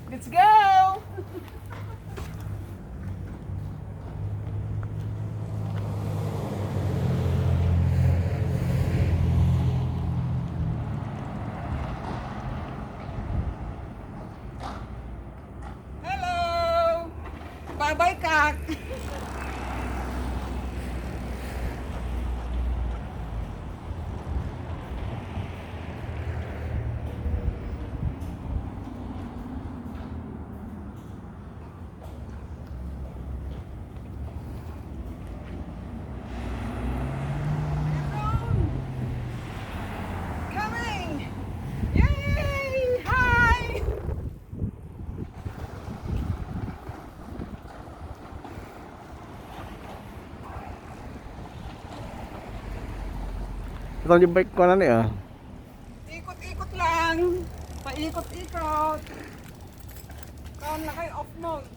Let's go! Hello! Bye-bye, Kak! Coming! Yay! Hi! Ito yung bike ko na niya. Ikot-ikot lang. Paikot-ikot. Kaon na kayo off mode.